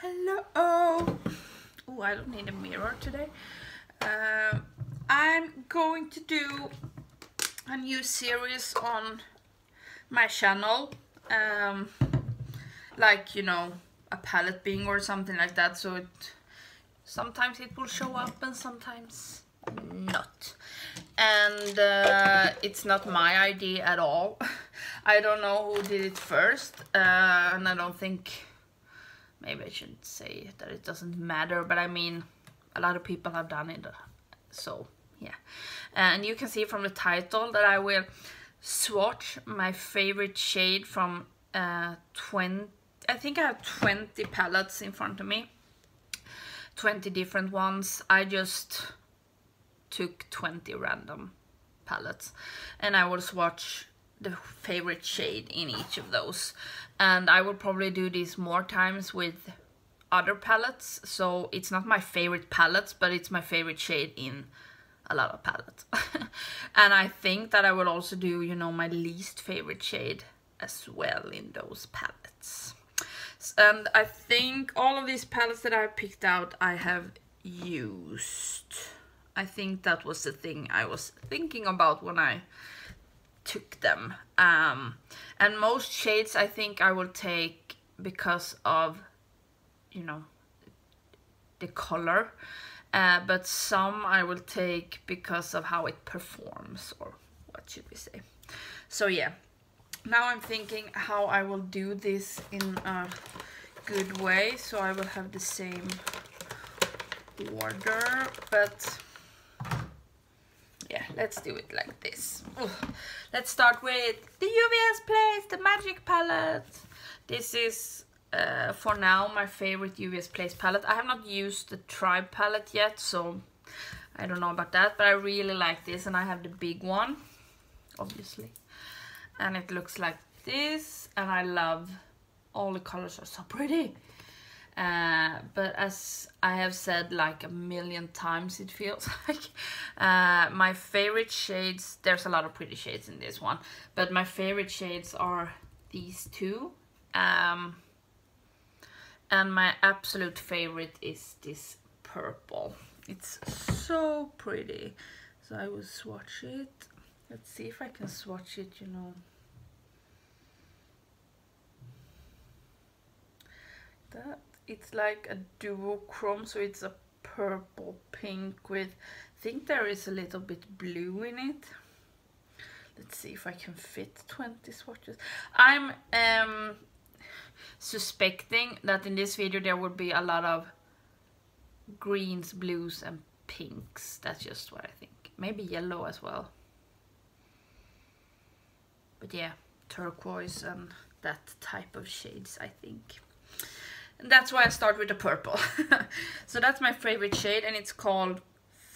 Hello. Oh, I don't need a mirror today. I'm going to do a new series on my channel, like, you know, a palette bingo or something like that. So sometimes it will show up and sometimes not. And it's not my idea at all. I don't know who did it first, and I don't think, maybe I shouldn't say that it doesn't matter, but I mean, a lot of people have done it, so yeah. And you can see from the title that I will swatch my favorite shade from 20, I think I have 20 palettes in front of me, 20 different ones. I just took 20 random palettes and I will swatch the favorite shade in each of those, and I will probably do this more times with other palettes. So it's not my favorite palettes, but it's my favorite shade in a lot of palettes. And I think that I will also do, you know, my least favorite shade as well in those palettes. And I think all of these palettes that I picked out I have used. I think that was the thing I was thinking about when I took them. And most shades I think I will take because of, you know, the color, but some I will take because of how it performs, or what should we say. So yeah, now I'm thinking how I will do this in a good way, so I will have the same order, but yeah, let's do it like this. Let's start with the UVS Place, the Magic palette. This is for now my favorite UVS Place palette. I have not used the Tribe palette yet, so I don't know about that, but I really like this, and I have the big one, obviously. And it looks like this, and I love, all the colors are so pretty. But as I have said like a million times, it feels like, my favorite shades, there's a lot of pretty shades in this one, but my favorite shades are these two. And my absolute favorite is this purple. It's so pretty. So I will swatch it. Let's see if I can swatch it, you know. That. It's like a duochrome, so it's a purple pink with, I think there is a little bit blue in it. Let's see if I can fit 20 swatches. I'm suspecting that in this video there will be a lot of greens, blues and pinks. That's just what I think. Maybe yellow as well. But yeah, turquoise and that type of shades, I think. And that's why I start with the purple. So that's my favorite shade, and it's called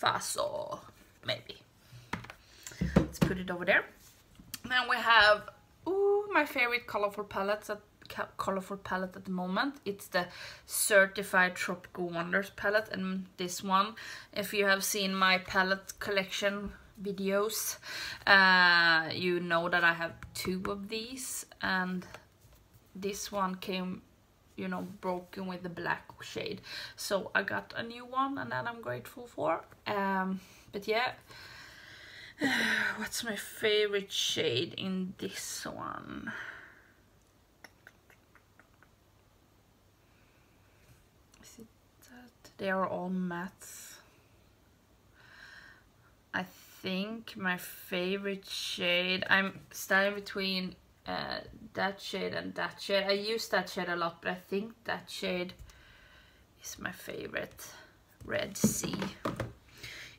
Faso, maybe. Let's put it over there. Then we have, my favorite colorful palette at the moment. It's the Certified Tropical Wonders palette, and this one, if you have seen my palette collection videos, you know that I have 2 of these, and this one came, you know, broken with the black shade, so I got a new one, and that I'm grateful for. But yeah, what's my favorite shade in this one? Is it that? They are all mattes. I think my favorite shade, I'm standing between that shade and that shade. I use that shade a lot, but I think that shade is my favorite. Red Sea.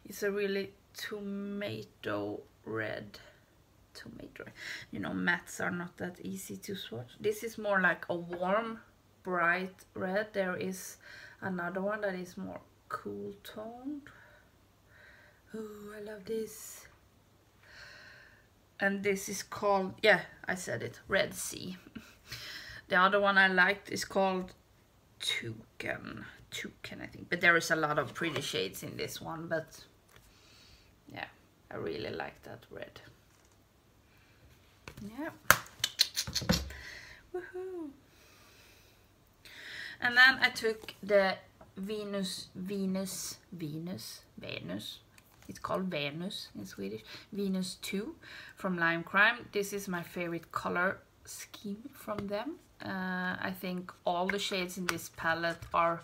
It's a really tomato red. You know, mattes are not that easy to swatch. This is more like a warm, bright red. There is another one that is more cool toned. Oh, I love this. And this is called, yeah, I said it, Red Sea. The other one I liked is called Toucan, I think. But there is a lot of pretty shades in this one, but yeah, I really like that red. Yeah. Woohoo. And then I took the Venus, it's called Venus in Swedish, Venus 2 from Lime Crime. This is my favorite color scheme from them. I think all the shades in this palette are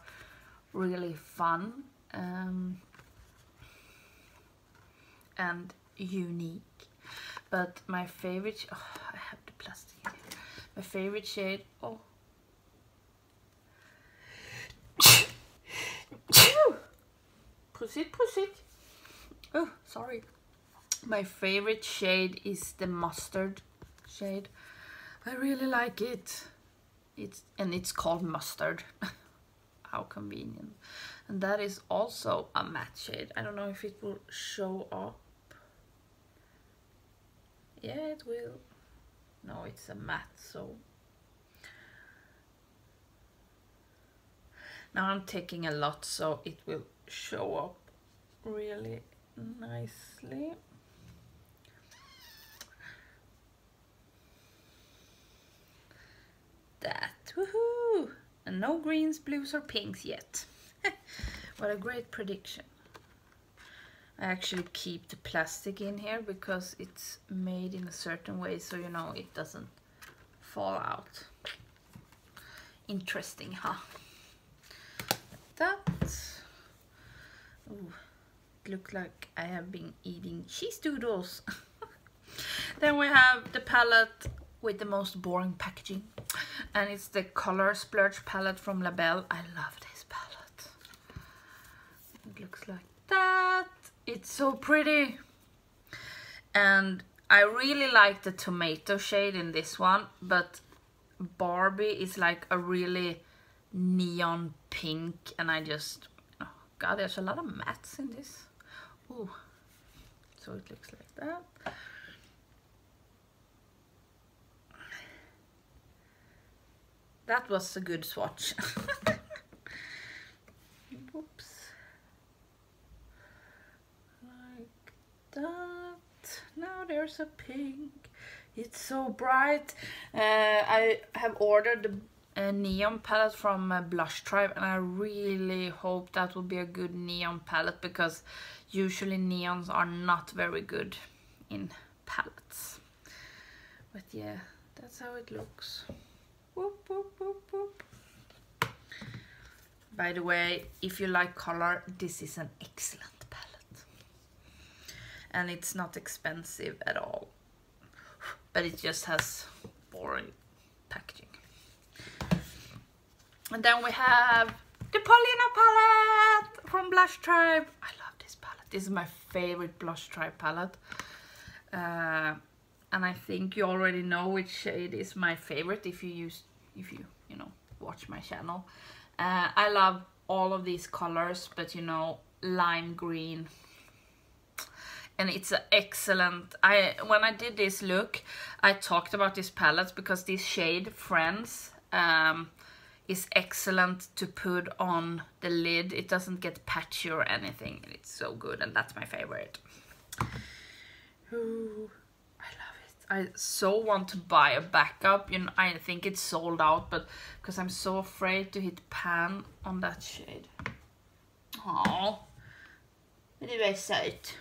really fun and unique. But my favorite, oh, I have the plastic here. My favorite shade, oh. Prosit. Oh, sorry. My favorite shade is the mustard shade. I really like it. It's called mustard. How convenient. And that is also a matte shade. I don't know if it will show up. Yeah, it will. No, it's a matte, so. Now I'm taking a lot, so it will show up really nicely. That, woohoo! And no greens, blues or pinks yet. What a great prediction. I actually keep the plastic in here because it's made in a certain way so you know it doesn't fall out. Interesting, huh? That. Ooh, it looks like I have been eating cheese doodles. Then we have the palette with the most boring packaging, and it's the Color Splurge palette from Labelle. I love this palette. It looks like that. It's so pretty, and I really like the tomato shade in this one, but Barbie is like a really neon pink, and I just, oh god, there's a lot of mattes in this. Ooh. So it looks like that. That was a good swatch. Whoops. Like that. Now there's a pink. It's so bright. I have ordered a neon palette from Blush Tribe, and I really hope that will be a good neon palette because usually neons are not very good in palettes. But yeah, that's how it looks. Whoop, whoop, whoop, whoop. By the way, if you like color, this is an excellent palette. And it's not expensive at all. But it just has boring packaging. And then we have the Paulina palette from Blush Tribe. I love this palette. This is my favorite Blush Tribe palette. And I think you already know which shade is my favorite if you watch my channel. I love all of these colors, but you know, lime green. And it's an excellent, when I did this look, I talked about this palette because this shade, Friends, is excellent to put on the lid. It doesn't get patchy or anything. It's so good, and that's my favorite. Ooh, I love it. I so want to buy a backup. You know, I think it's sold out, but because I'm so afraid to hit pan on that shade. Oh, det är söt.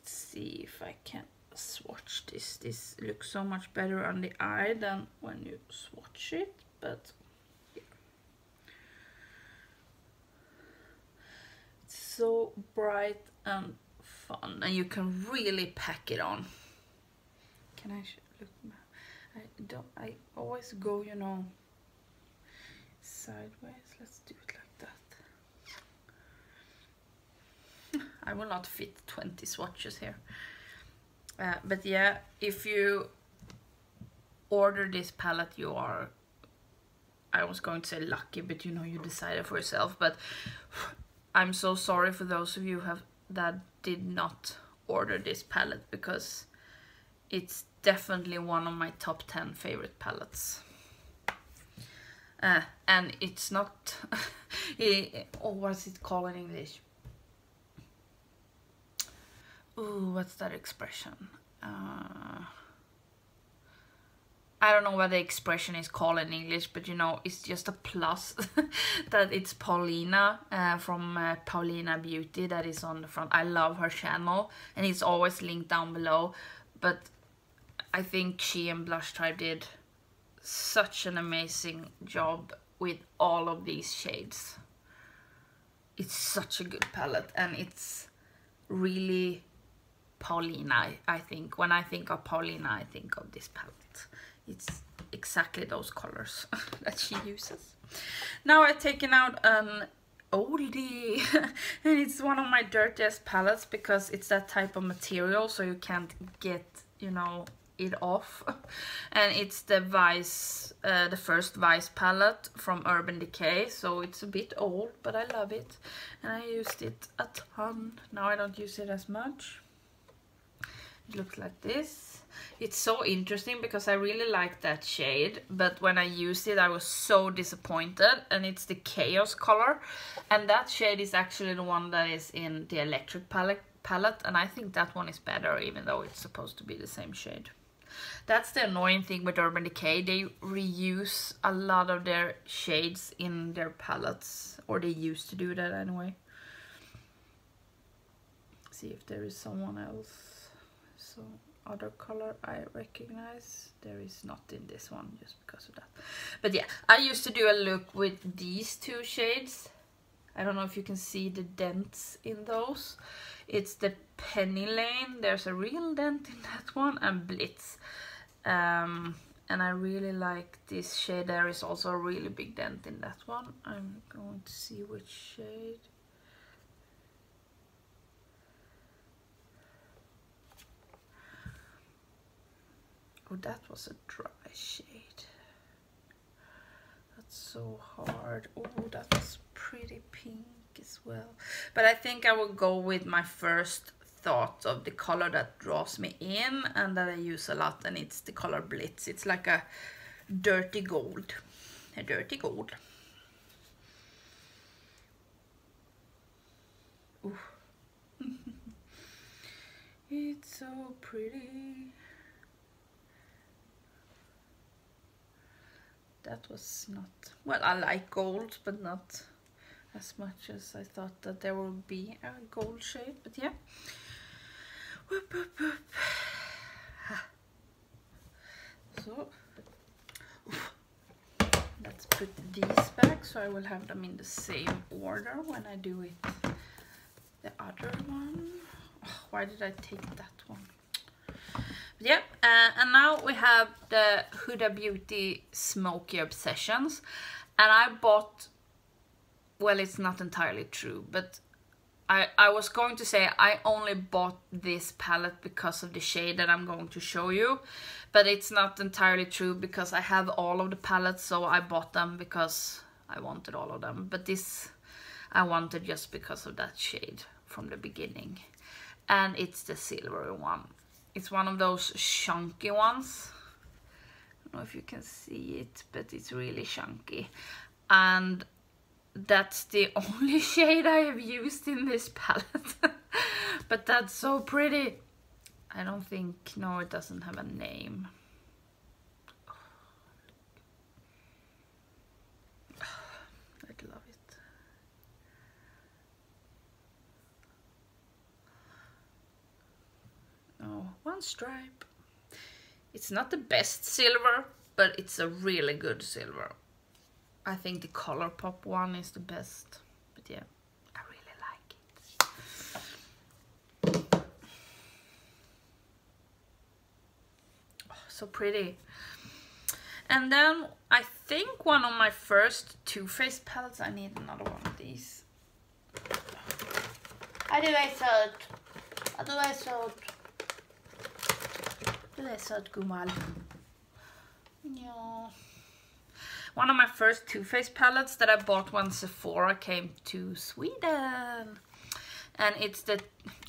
See if I can swatch this. This looks so much better on the eye than when you swatch it, but yeah. It's so bright and fun, and you can really pack it on. Can I look? I always go, you know, sideways. Let's do it like that. I will not fit 20 swatches here. But yeah, if you order this palette, you are, I was going to say lucky, but you know, you decided for yourself. But I'm so sorry for those of you that did not order this palette, because it's definitely one of my top 10 favorite palettes. And it's not, oh, what's it called in English? Ooh, what's that expression? I don't know what the expression is called in English, but you know, it's just a plus that it's Paulina from Paulina Beauty that is on the front. I love her channel, and it's always linked down below. But I think she and Blush Tribe did such an amazing job with all of these shades. It's such a good palette, and it's really Paulina. I think when I think of Paulina, I think of this palette. It's exactly those colors that she uses. Now I've taken out an oldie and it's one of my dirtiest palettes because it's that type of material, so you can't get, you know, it off. And it's the Vice, the first Vice palette from Urban Decay, so it's a bit old, but I love it and I used it a ton. Now I don't use it as much. It looks like this. It's so interesting because I really like that shade, but when I used it I was so disappointed, and it's the Chaos color, and that shade is actually the one that is in the Electric palette, and I think that one is better, even though it's supposed to be the same shade. That's the annoying thing with Urban Decay. They reuse a lot of their shades in their palettes, or they used to do that anyway. See if there is someone else. So other color I recognize, there is not in this one, just because of that. But yeah, I used to do a look with these two shades. I don't know if you can see the dents in those. It's the Penny Lane, there's a real dent in that one, and Blitz. And I really like this shade. There is also a really big dent in that one. I'm going to see which shade. Oh, that was a dry shade. That's so hard. Oh, that was pretty pink as well. But I think I will go with my first thought of the color that draws me in and that I use a lot, and it's the color Blitz. It's like a dirty gold. A dirty gold. Ooh. It's so pretty. That was not, well, I like gold, but not as much as I thought that there would be a gold shade, but yeah. Whoop, whoop, whoop. So, let's put these back so I will have them in the same order when I do it. The other one, oh, why did I take that one? Yeah, and now we have the Huda Beauty Smoky Obsessions, and I bought, well, it's not entirely true, but I was going to say I only bought this palette because of the shade that I'm going to show you, but it's not entirely true because I have all of the palettes, so I bought them because I wanted all of them, but this I wanted just because of that shade from the beginning, and it's the silvery one. It's one of those chunky ones. I don't know if you can see it, but it's really chunky. And that's the only shade I have used in this palette. But that's so pretty. I don't think, no, it doesn't have a name. I love it. Oh, one stripe. It's not the best silver, but it's a really good silver. I think the ColourPop one is the best, but yeah, I really like it. Oh, so pretty. And then I think one of my first Too Faced palettes, I need another one of these. I do Gunvald. Yeah. One of my first Too Faced palettes that I bought when Sephora came to Sweden. And it's the,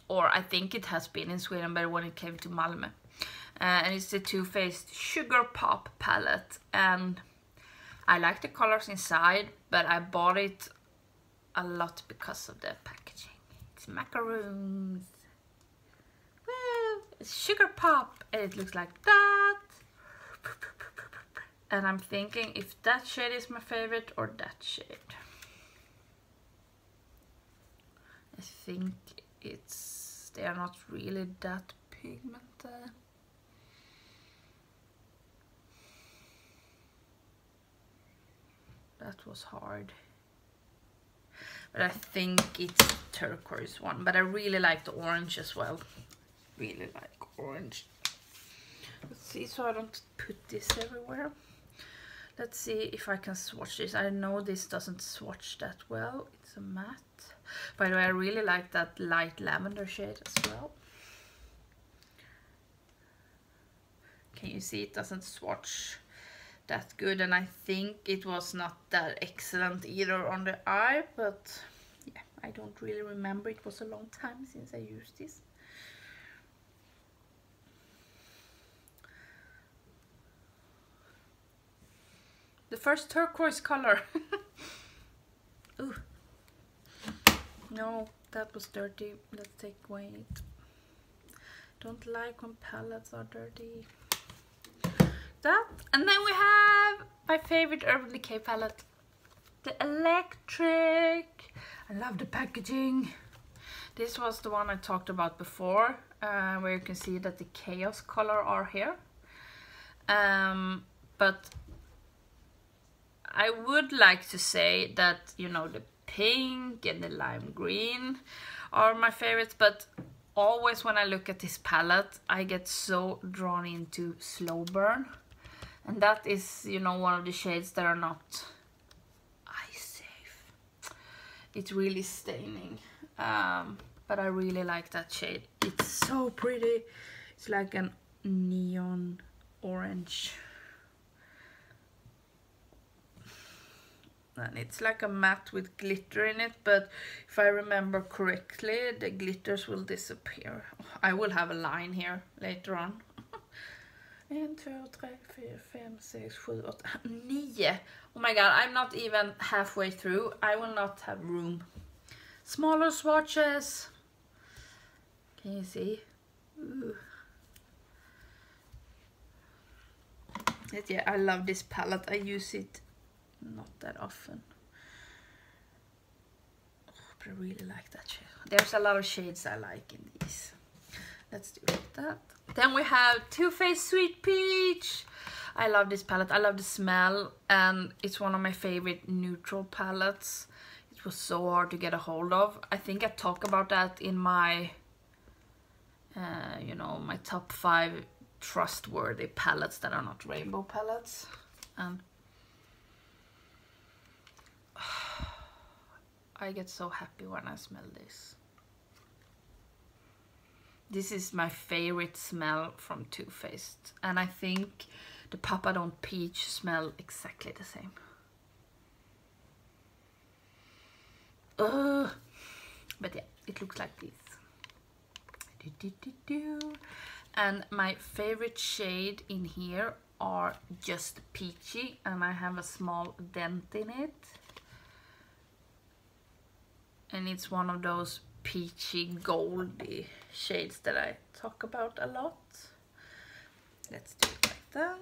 or I think it has been in Sweden, but when it came to Malmö. And it's the Too Faced Sugar Pop palette. And I like the colors inside, but I bought it a lot because of the packaging. It's macaroons. Woo! It's Sugar Pop, and it looks like that. and I'm thinking if that shade is my favorite or that shade. I think they are not really that pigmented. That was hard. But I think it's turquoise one. But I really like the orange as well. Really like orange. Let's see, so I don't put this everywhere. Let's see if I can swatch this. I know this doesn't swatch that well. It's a matte. By the way, I really like that light lavender shade as well. Can you see it doesn't swatch that good, and I think it was not that excellent either on the eye, but yeah, I don't really remember. It was a long time since I used this. The first turquoise color. Ooh. No, that was dirty. Let's take away it. Don't like when palettes are dirty. That, and then we have my favorite Urban Decay palette, the Electric. I love the packaging. This was the one I talked about before, where you can see that the chaos color are here. But I would like to say that, you know, the pink and the lime green are my favorites, but always when I look at this palette, I get so drawn into Slow Burn. And that is, you know, one of the shades that are not eye safe. It's really staining. But I really like that shade. It's so pretty. It's like a neon orange. And it's like a matte with glitter in it, but if I remember correctly, the glitters will disappear. I will have a line here later on. 1, 2, 3, 4, 5, 6, 7, 8, 9. Oh my god, I'm not even halfway through. I will not have room. Smaller swatches. Can you see? Ooh. But yeah, I love this palette. I use it not that often. Oh, but I really like that shade. There's a lot of shades I like in these. Let's do it like that. Then we have Too Faced Sweet Peach. I love this palette. I love the smell, and it's one of my favorite neutral palettes. It was so hard to get a hold of. I think I talk about that in my, you know, my top 5 trustworthy palettes that are not rainbow palettes. And I get so happy when I smell this. This is my favorite smell from Too Faced, and I think the Papa Don't Peach smell exactly the same. But yeah, it looks like this. And my favorite shade in here are Just Peachy, and I have a small dent in it. And it's one of those peachy goldy shades that I talk about a lot. Let's do it like that.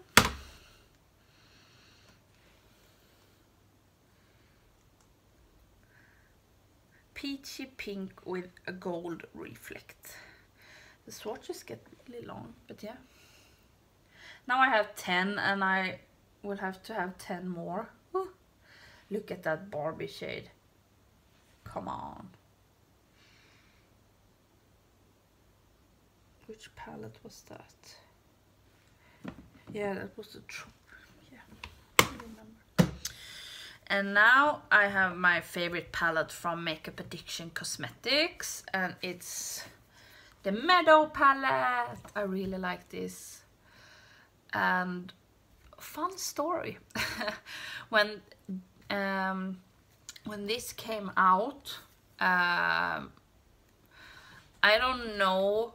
Peachy pink with a gold reflect. The swatches get really long, but yeah. Now I have 10, and I will have to have 10 more. Ooh, look at that Barbie shade. Come on. Which palette was that? Yeah, that was the yeah, I remember. And now I have my favorite palette from Makeup Addiction Cosmetics, and it's the Meadow palette. I really like this. And fun story. When this came out, I don't know,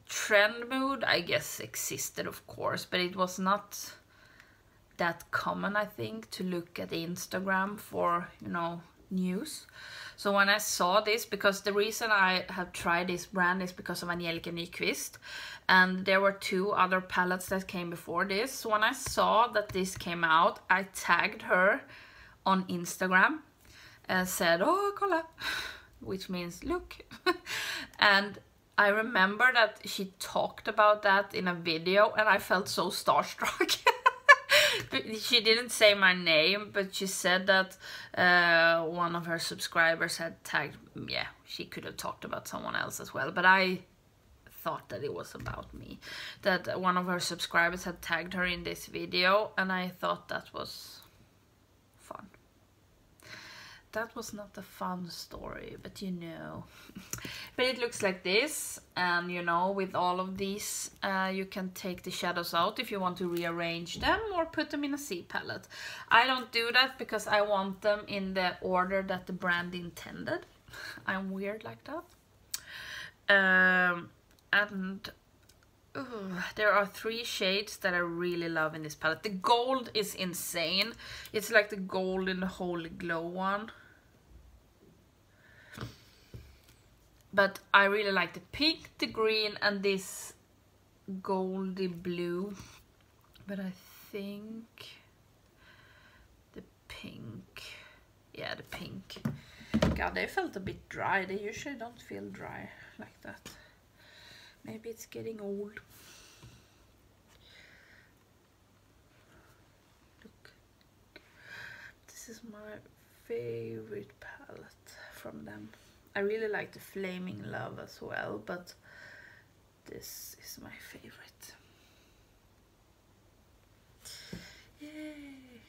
trend mood I guess existed, of course, but it was not that common, I think, to look at Instagram for, you know, news. So when I saw this, because the reason I have tried this brand is because of Angelica Nyqvist, and there were 2 other palettes that came before this. So when I saw that this came out, I tagged her on Instagram and said, "Oh, kolla," which means look. And I remember that she talked about that in a video, and I felt so starstruck. She didn't say my name, but she said that one of her subscribers had tagged, yeah, she could have talked about someone else as well, but I thought that it was about me. That one of her subscribers had tagged her in this video, and I thought that was fun. That was not a fun story, but you know. But it looks like this, and you know, with all of these you can take the shadows out if you want to rearrange them or put them in a C palette. I don't do that because I want them in the order that the brand intended. I'm weird like that. And there are 3 shades that I really love in this palette. The gold is insane. It's like the gold in the Holy Glow one. But I really like the pink, the green, and this goldy blue. But I think the pink, yeah, the pink. God, they felt a bit dry. They usually don't feel dry like that. Maybe it's getting old. Look, this is my favorite palette from them. I really like the Flaming Love as well, but this is my favorite. Yay!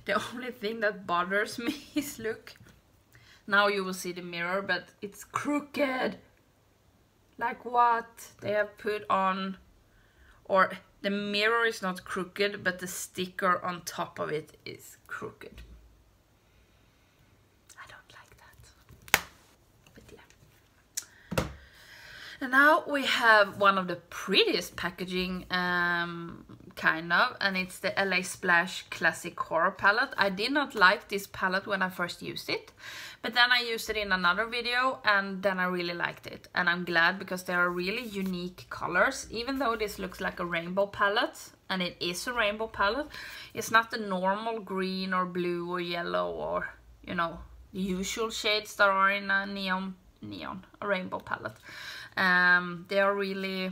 The only thing that bothers me is, look, now you will see the mirror, but it's crooked. Like what? They have put on, or the mirror is not crooked, but the sticker on top of it is crooked. And now we have one of the prettiest packaging, kind of, and it's the LA Splash Classic Horror palette. I did not like this palette when I first used it, but then I used it in another video, and then I really liked it. And I'm glad, because there are really unique colors. Even though this looks like a rainbow palette, and it is a rainbow palette, it's not the normal green or blue or yellow or, you know, the usual shades that are in a a rainbow palette. They are really,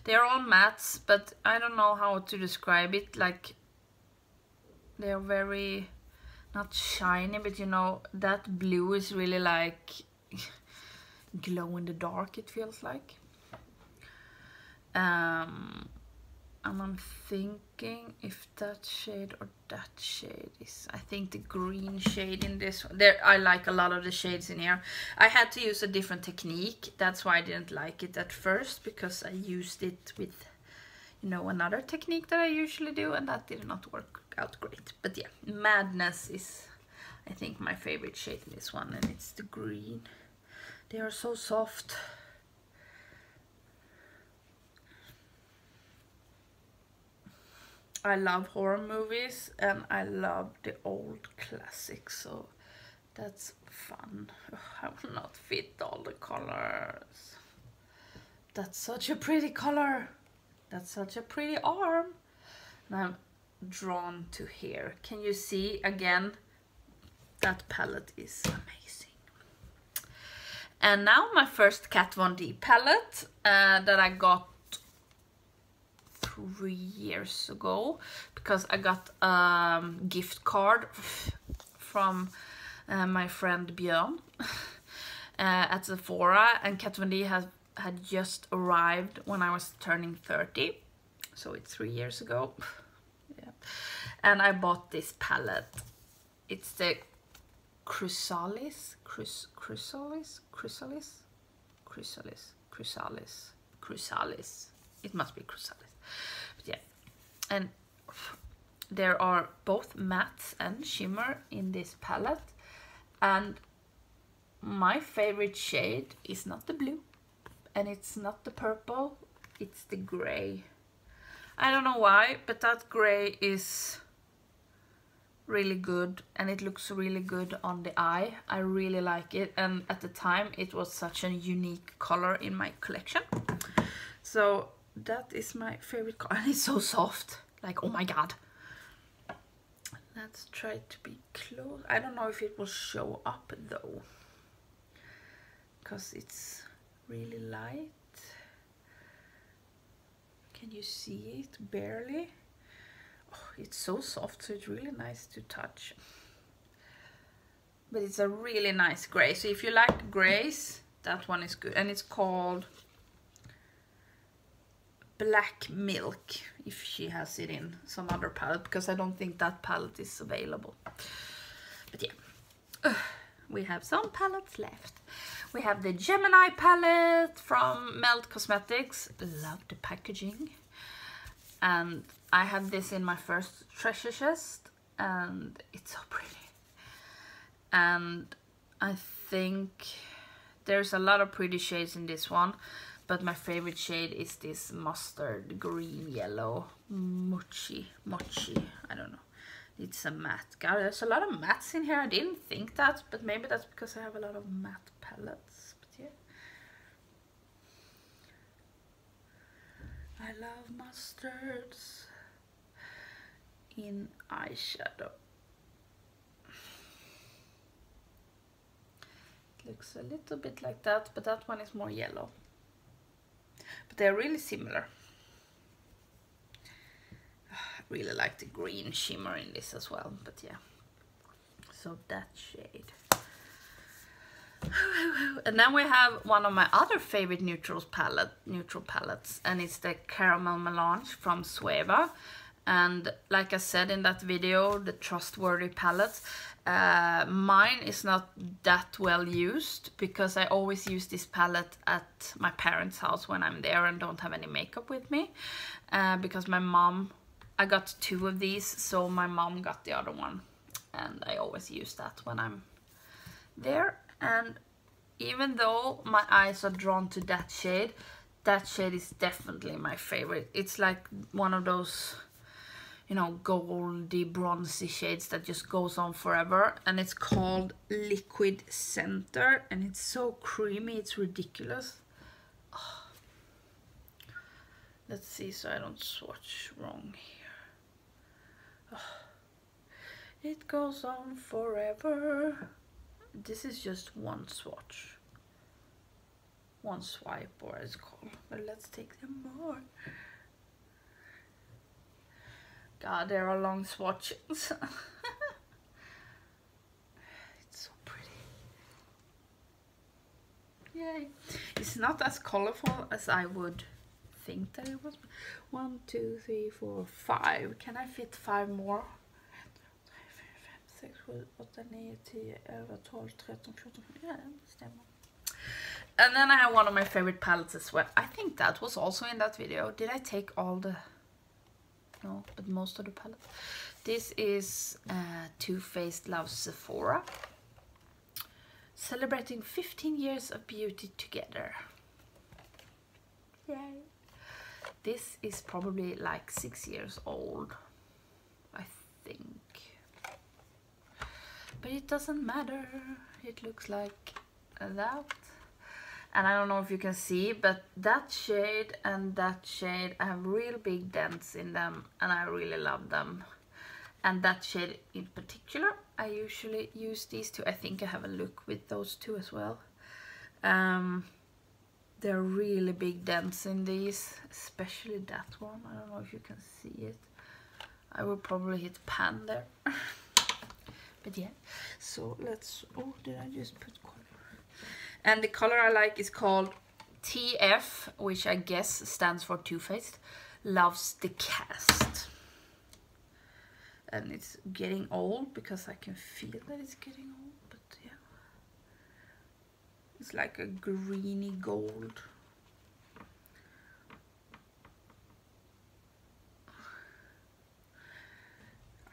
they are all mattes, but I don't know how to describe it. Like, they are very, not shiny, but you know, that blue is really like glow in the dark, it feels like. And I'm thinking if that shade or that shade is, I think the green shade in this one. There, I like a lot of the shades in here. I had to use a different technique. That's why I didn't like it at first, because I used it with, you know, another technique that I usually do, and that did not work out great. But yeah, Madness is, I think, my favorite shade in this one, and it's the green. They are so soft. I love horror movies, and I love the old classics, so that's fun. I will not fit all the colors. That's such a pretty color. That's such a pretty arm. And I'm drawn to here. Can you see again? That palette is amazing. And now my first Kat Von D palette that I got 3 years ago, because I got a gift card from my friend Björn at Sephora, and Kat Von D had just arrived when I was turning 30, so it's 3 years ago. Yeah. And I bought this palette. It's the Chrysalis. It must be Chrysalis. But yeah, and there are both mattes and shimmer in this palette, and my favorite shade is not the blue, and it's not the purple, it's the gray. I don't know why, but that gray is really good, and it looks really good on the eye. I really like it, and at the time it was such a unique color in my collection. So that is my favorite color, and it's so soft, like oh my god. Let's try to be close. I don't know if it will show up though, because it's really light. Can you see it? Barely. Oh, it's so soft, so it's really nice to touch. But it's a really nice gray. So if you like grays, that one is good. And it's called Black Milk, if she has it in some other palette, because I don't think that palette is available. But yeah, we have some palettes left. We have the Gemini palette from Melt Cosmetics. Love the packaging. And I had this in my first treasure chest, and it's so pretty. And I think there's a lot of pretty shades in this one, but my favorite shade is this mustard green yellow mochi, I don't know. It's a matte. God, there's a lot of mattes in here. I didn't think that, but maybe that's because I have a lot of matte palettes. But yeah, I love mustards in eyeshadow. It looks a little bit like that, but that one is more yellow. But they're really similar. I really like the green shimmer in this as well, but yeah. So that shade. And then we have one of my other favorite neutral palettes, and it's the Caramel Melange from Sueva. And like I said in that video, the trustworthy palettes, mine is not that well used, because I always use this palette at my parents' house when I'm there and don't have any makeup with me. Because my mom, I got 2 of these, so my mom got the other one. And I always use that when I'm there. And even though my eyes are drawn to that shade is definitely my favorite. It's like one of those, you know, goldy, bronzy shades that just goes on forever. And it's called Liquid Center, and it's so creamy, it's ridiculous. Oh. Let's see so I don't swatch wrong here. Oh. It goes on forever. This is just one swatch. One swipe, or it's called. But let's take them more. God, there are long swatches. It's so pretty. Yay. It's not as colorful as I would think that it was. 1, 2, 3, 4, 5. Can I fit 5 more? 6, 7, 8, 9, 10, 11, 12, 13, 14, yeah, stämmer. And then I have one of my favorite palettes as well. I think that was also in that video. Did I take all the... No, but most of the palettes. This is Too Faced Loves Sephora. Celebrating 15 years of beauty together. Yay. This is probably like 6 years old, I think. But it doesn't matter. It looks like that. And I don't know if you can see, but that shade and that shade have real big dents in them, and I really love them. And that shade in particular, I usually use these two. I think I have a look with those two as well. There are really big dents in these, especially that one. I don't know if you can see it. I will probably hit pan there. But yeah, so let's, oh, did I just put color? And the color I like is called TF, which I guess stands for Too Faced Loves the Cast. And it's getting old because I can feel that it's getting old, but yeah. It's like a greeny gold.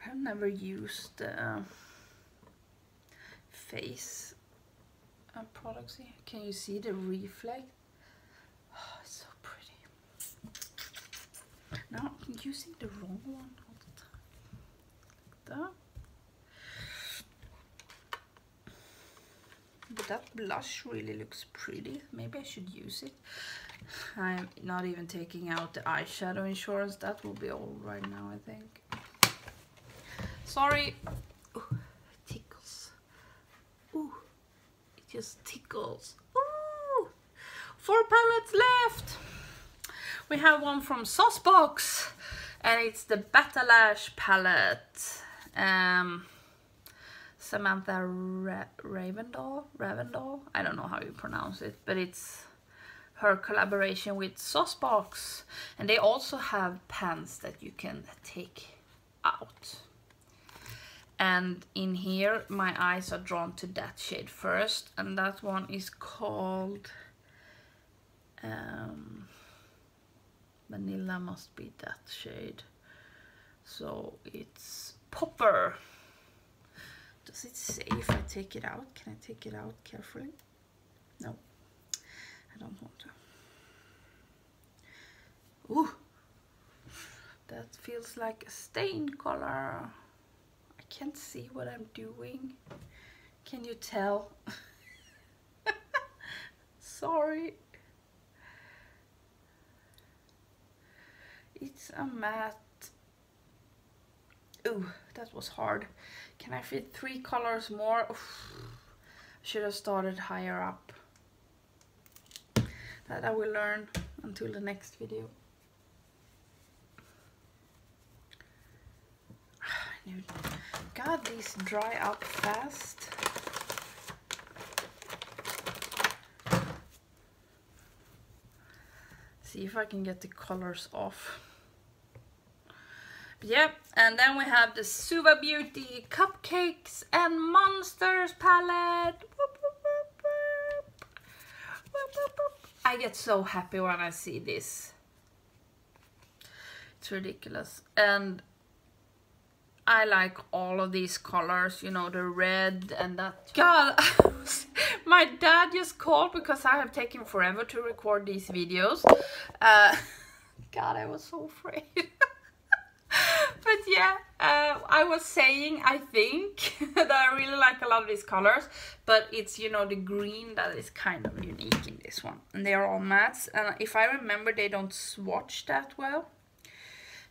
I've never used face products here. Can you see the reflect? Oh, it's so pretty. Now I'm using the wrong one all the time. Like that. but that blush really looks pretty. Maybe I should use it. I'm not even taking out the eyeshadow insurance. That will be all right now, I think. Sorry. Ooh, it tickles. Ooh, it just tickles. Ooh, 4 palettes left. We have one from Saucebox, and it's the Batalash palette. Samantha Ravendal, I don't know how you pronounce it, but it's her collaboration with Saucebox, and they also have pans that you can take out. And in here my eyes are drawn to that shade first, and that one is called Vanilla, must be that shade, so it's Popper. Does it say if I take it out? Can I take it out carefully? No, I don't want to. Ooh, that feels like a stain color. I can't see what I'm doing. Can you tell? Sorry. It's a matte. Ooh, that was hard. Can I fit 3 colors more? Oof. Should have started higher up. That I will learn until the next video. God, these dry up fast. See if I can get the colors off. Yep, and then we have the Suva Beauty Cupcakes and Monsters palette. Whoop, whoop, whoop, whoop. Whoop, whoop, whoop. I get so happy when I see this. It's ridiculous. And I like all of these colors, you know, the red and that. God, my dad just called because I have taken forever to record these videos. God, I was so afraid. But yeah, I was saying, I think, that I really like a lot of these colors, but it's, you know, the green that is kind of unique in this one. And they are all mattes, and if I remember, they don't swatch that well.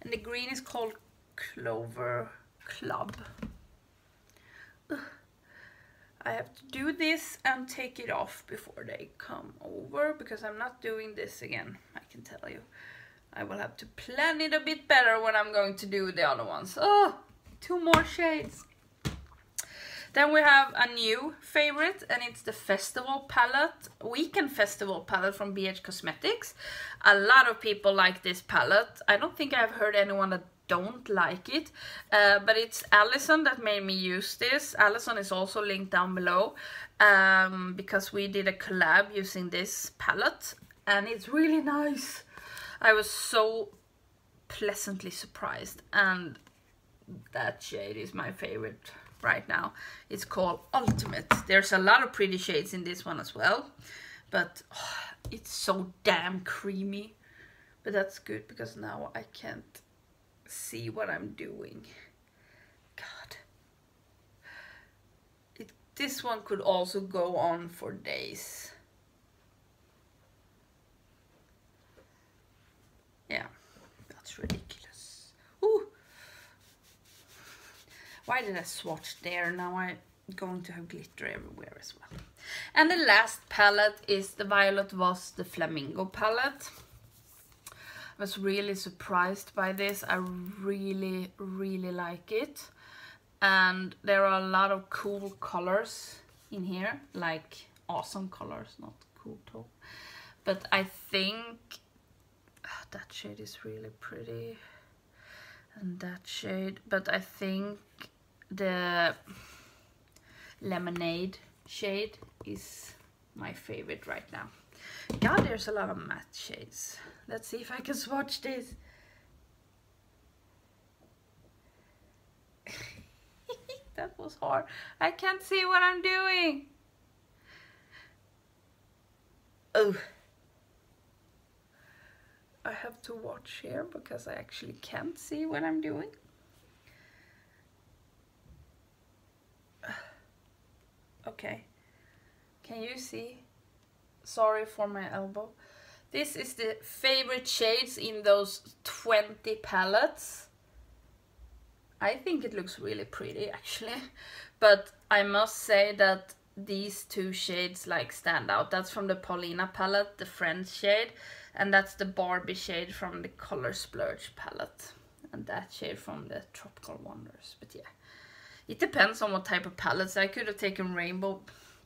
And the green is called Clover Club. Ugh. I have to do this and take it off before they come over, because I'm not doing this again, I can tell you. I will have to plan it a bit better when I'm going to do the other ones. Oh, 2 more shades. Then we have a new favorite, and it's the Festival palette, Weekend Festival palette from BH Cosmetics. A lot of people like this palette. I don't think I've heard anyone that don't like it, but it's Allison that made me use this. Allison is also linked down below, because we did a collab using this palette, and it's really nice. I was so pleasantly surprised, and that shade is my favorite right now. It's called Ultimate. There's a lot of pretty shades in this one as well, but oh, it's so damn creamy. But that's good, because now I can't see what I'm doing. God. This one could also go on for days. Yeah, that's ridiculous. Ooh. Why did I swatch there? Now I'm going to have glitter everywhere as well. And the last palette is the Violet Voss, the Flamingo palette. I was really surprised by this. I really, really like it. And there are a lot of cool colors in here, like awesome colors, not cool too. But I think that shade is really pretty, and that shade, but I think the Lemonade shade is my favorite right now. God, there's a lot of matte shades. Let's see if I can swatch this. That was hard. I can't see what I'm doing. Oh, I have to watch here because I actually can't see what I'm doing. Okay, Can you see? Sorry for my elbow. This is the favorite shades in those 20 palettes. I think it looks really pretty actually, but I must say that these two shades like stand out. That's from the Paulina palette, the Friends shade, and that's the Barbie shade from the Color Splurge palette, and that shade from the Tropical Wonders. But yeah, it depends on what type of palettes. I could have taken rainbow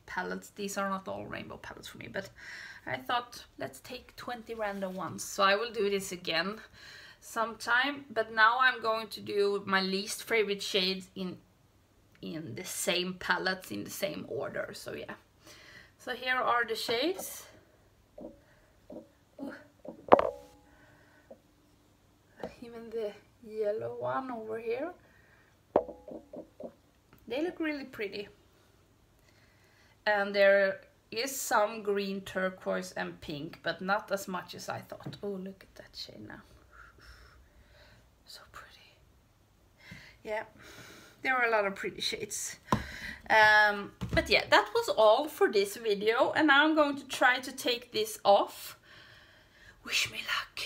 palettes. These are not all rainbow palettes for me, but I thought let's take 20 random ones. So I will do this again sometime, but now I'm going to do my least favorite shades in the same palettes in the same order. So yeah, so here are the shades. Ooh. Even the yellow one over here, they look really pretty. And there is some green, turquoise and pink, but not as much as I thought. Oh, look at that shade now. So pretty. Yeah, there are a lot of pretty shades. But yeah, that was all for this video, and now I'm going to try to take this off. Wish me luck.